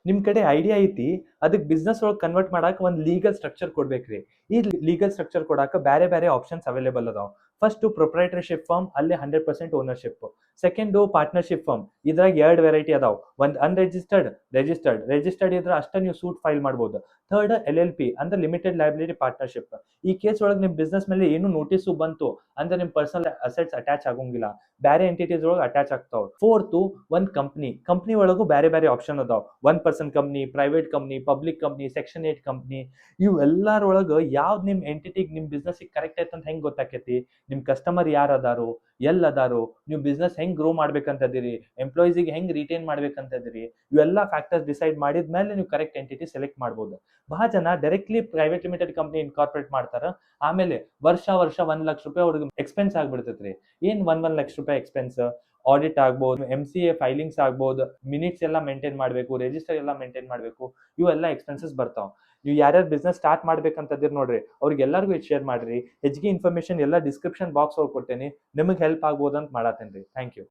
ನಿಮ್ ಕಡೆ ಐಡಿಯಾ ಐತಿ, ಅದಕ್ಕೆ ಬಿಸ್ನೆಸ್ ಒಳಗೆ ಕನ್ವರ್ಟ್ ಮಾಡಾಕ ಒಂದು ಲೀಗಲ್ ಸ್ಟ್ರಕ್ಚರ್ ಕೊಡ್ಬೇಕ್ರಿ. ಈ ಲೀಗಲ್ ಸ್ಟ್ರಕ್ಚರ್ ಕೊಡಾಕ ಬೇರೆ ಬೇರೆ ಆಪ್ಷನ್ಸ್ ಅವೈಲೇಬಲ್ ಅದಾವ. ಫಸ್ಟ್ ಪ್ರೊಪ್ರೈಟರ್ಶಿಪ್ ಫಾರ್ಮ್, ಅಲ್ಲಿ 100% ಓನರ್ಶಿಪ್. ಸೆಕೆಂಡ್ ಪಾರ್ಟ್ನರ್ಶಿಪ್ ಫಾರ್ಮ್, ಇದ್ರಾಗ ಎರಡು ವೆರೈಟಿ ಅದಾವ. ಒಂದು ಅನ್ರಿಜಿಸ್ಟರ್ಡ್, ರಿಜಿಸ್ಟರ್ಡ್. ರಿಜಿಸ್ಟರ್ಡ್ ಇದ್ರೆ ಅಷ್ಟೇ ನೀವು ಸೂಟ್ ಫೈಲ್ ಮಾಡ್ಬೋದು. ಥರ್ಡ್ LLP ಅಂದ್ರೆ ಲಿಮಿಟೆಡ್ ಲೈಬಿಲಿಟಿ ಪಾರ್ಟ್ನರ್ಶಿಪ್. ಈ ಕೇಸ್ ಒಳಗೆ ನಿಮ್ ಬಿಸ್ನೆಸ್ ಮೇಲೆ ಏನು ನೋಟಿಸು ಬಂತು ಅಂದ್ರೆ ನಿಮ್ ಪರ್ಸನಲ್ ಅಸೆಟ್ಸ್ ಅಟ್ಯಾಚ್ ಆಗಂಗಿಲ್ಲ, ಬೇರೆ ಎಂಟಿಟೀಸ್ ಒಳಗೆ ಅಟ್ಯಾಚ್ ಆಗ್ತಾವ. ಫೋರ್ತ್, ಒಂದ್ ಕಂಪ್ನಿ ಒಳಗೂ ಬೇರೆ ಬೇರೆ ಆಪ್ಷನ್ ಅದಾವ. 1% company, private company, public company, section 8 company. ಇವೆಲ್ಲರೊಳಗ ಯಾವ್ದು ನಿಮ್ ಎಂಟಿಟಿಗೆ, ನಿಮ್ ಬಿಸ್ನೆಸ್ ಕರೆಕ್ಟ್ ಐತೆ ಅಂತ ಹೆಂಗ್ ಗೊತ್ತಾಕೈತಿ? ನಿಮ್ ಕಸ್ಟಮರ್ ಯಾರು ಅದಾರು, ಎಲ್ ಅದಾರು, ನೀವು ಬಿಸ್ನೆಸ್ ಹೆಂಗ್ ಗ್ರೋ ಮಾಡ್ಬೇಕಂತದಿರಿ, ಎಂಪ್ಲಾಯೀಸಿಗೆ ಹೆಂಗ್ ರಿಟೈನ್ ಮಾಡ್ಬೇಕಂತದಿರಿ, ಇವೆಲ್ಲ ಫ್ಯಾಕ್ಟರ್ಸ್ ಡಿಸೈಡ್ ಮಾಡಿದ್ಮೇಲೆ ನೀವು ಕರೆಕ್ಟ್ ಎಂಟಿಟಿ ಸೆಲೆಕ್ಟ್ ಮಾಡ್ಬೋದು. ಬಹಳ ಜನ directly private limited company incorporate ಮಾಡ್ತಾರ, ಆಮೇಲೆ ವರ್ಷ 1 ಲಕ್ಷ ರೂಪಾಯಿ ಅವ್ರಿಗೆ ಎಕ್ಸ್ಪೆನ್ಸ್ ಆಗ್ಬಿಡ್ತೈತ್ರಿ. ಏನ್ 1 ಲಕ್ಷ ರೂಪಾಯಿ ಎಕ್ಸ್ಪೆನ್ಸ್? ಆಡಿಟ್ ಆಗ್ಬೋದು, MCA ಫೈಲಿಂಗ್ಸ್ ಆಗ್ಬೋದು, ಮಿನಿಟ್ಸ್ ಎಲ್ಲ ಮೇಂಟೈನ್ ಮಾಡಬೇಕು, ರಿಜಿಸ್ಟರ್ ಎಲ್ಲ ಮೇಂಟೈನ್ ಮಾಡಬೇಕು, ಇವೆಲ್ಲ ಎಕ್ಸ್ಪೆನ್ಸಸ್ ಬರ್ತಾವ. ನೀವು ಯಾರ್ಯಾರು ಬಿಸ್ನೆಸ್ ಸ್ಟಾರ್ಟ್ ಮಾಡ್ಬೇಕಂತದಿರ್ ನೋಡ್ರಿ, ಅವ್ರಿಗೆ ಎಲ್ಲರಿಗೂ ಇದು ಶೇರ್ ಮಾಡ್ರಿ. ಹೆಚ್ಚಿಗೆ ಇನ್ಫಾರ್ಮೇಶನ್ ಎಲ್ಲ ಡಿಸ್ಕ್ರಿಪ್ಷನ್ ಬಾಕ್ಸ್ ಒಳಗೆ ಕೊಡ್ತೇನೆ, ನಿಮಗೆ ಹೆಲ್ಪ್ ಆಗ್ಬೋದು ಅಂತ ಮಾಡತ್ತೇನ್ರಿ. Thank you.